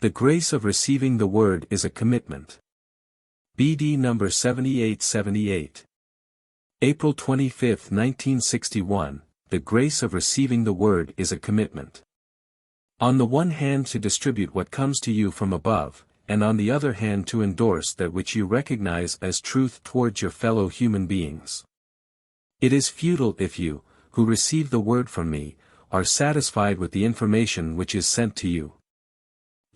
The grace of receiving the word is a commitment. BD number 7878. April 25, 1961, the grace of receiving the word is a commitment. On the one hand to distribute what comes to you from above, and on the other hand to endorse that which you recognize as truth towards your fellow human beings. It is futile if you, who receive the word from me, are satisfied with the information which is sent to you.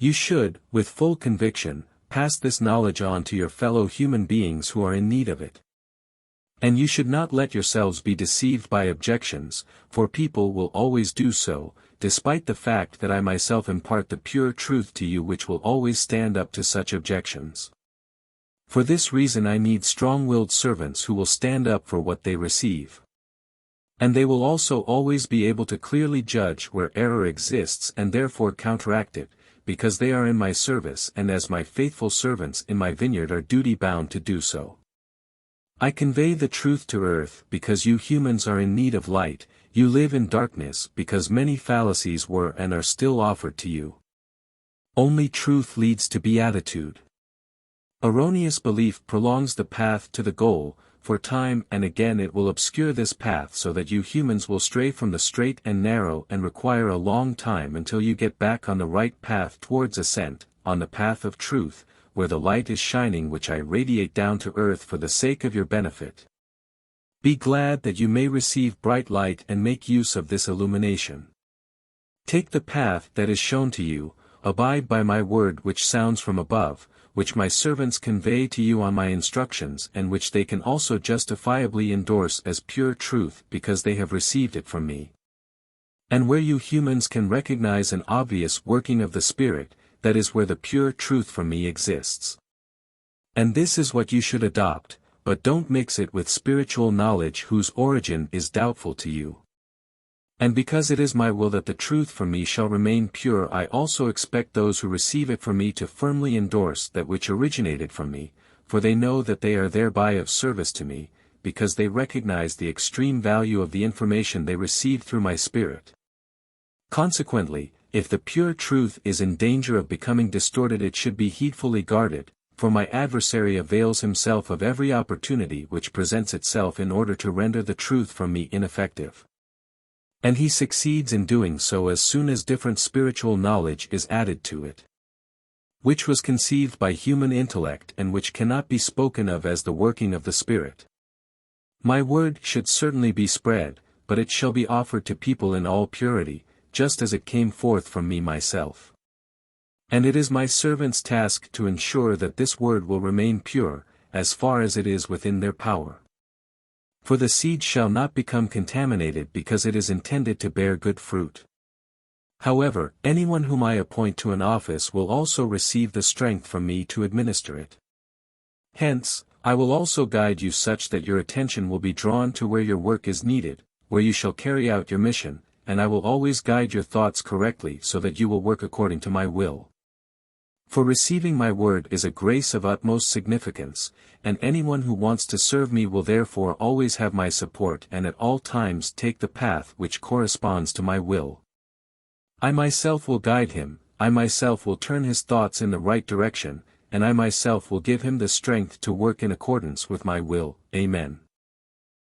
You should, with full conviction, pass this knowledge on to your fellow human beings who are in need of it. And you should not let yourselves be deceived by objections, for people will always do so, despite the fact that I myself impart the pure truth to you which will always stand up to such objections. For this reason I need strong-willed servants who will stand up for what they receive. And they will also always be able to clearly judge where error exists and therefore counteract it, because they are in my service and as my faithful servants in my vineyard are duty-bound to do so. I convey the truth to earth because you humans are in need of light, you live in darkness because many fallacies were and are still offered to you. Only truth leads to beatitude. Erroneous belief prolongs the path to the goal, for time and again it will obscure this path so that you humans will stray from the straight and narrow and require a long time until you get back on the right path towards ascent, on the path of truth, where the light is shining which I radiate down to earth for the sake of your benefit. Be glad that you may receive bright light and make use of this illumination. Take the path that is shown to you, abide by my word which sounds from above, which my servants convey to you on my instructions and which they can also justifiably endorse as pure truth because they have received it from me. And where you humans can recognize an obvious working of the Spirit, that is where the pure truth from me exists. And this is what you should adopt, but don't mix it with spiritual knowledge whose origin is doubtful to you. And because it is my will that the truth from me shall remain pure, I also expect those who receive it from me to firmly endorse that which originated from me, for they know that they are thereby of service to me, because they recognize the extreme value of the information they received through my Spirit. Consequently, if the pure truth is in danger of becoming distorted, it should be heedfully guarded, for my adversary avails himself of every opportunity which presents itself in order to render the truth from me ineffective. And he succeeds in doing so as soon as different spiritual knowledge is added to it, which was conceived by human intellect and which cannot be spoken of as the working of the Spirit. My word should certainly be spread, but it shall be offered to people in all purity, just as it came forth from me myself. And it is my servant's task to ensure that this word will remain pure, as far as it is within their power. For the seed shall not become contaminated because it is intended to bear good fruit. However, anyone whom I appoint to an office will also receive the strength from me to administer it. Hence, I will also guide you such that your attention will be drawn to where your work is needed, where you shall carry out your mission, and I will always guide your thoughts correctly so that you will work according to my will. For receiving my word is a grace of utmost significance, and anyone who wants to serve me will therefore always have my support and at all times take the path which corresponds to my will. I myself will guide him, I myself will turn his thoughts in the right direction, and I myself will give him the strength to work in accordance with my will. Amen.